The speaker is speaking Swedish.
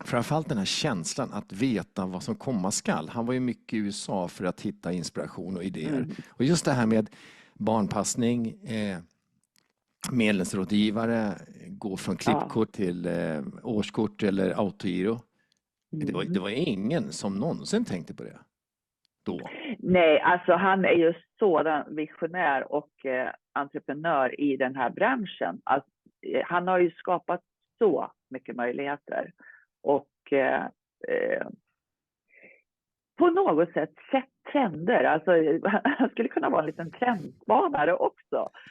framförallt den här känslan att veta vad som komma skall. Han var ju mycket i USA för att hitta inspiration och idéer. Mm. Och just det här med barnpassning, medlemsrådgivare, gå från Ja. klippkort till årskort eller autogiro. Det Mm. var ingen som någonsin tänkte på det då. Nej, alltså han är ju sådan visionär och entreprenör i den här branschen. Alltså, han har ju skapat så mycket möjligheter. Och på något sätt sett trender. Alltså, han skulle kunna vara en liten trendspanare också.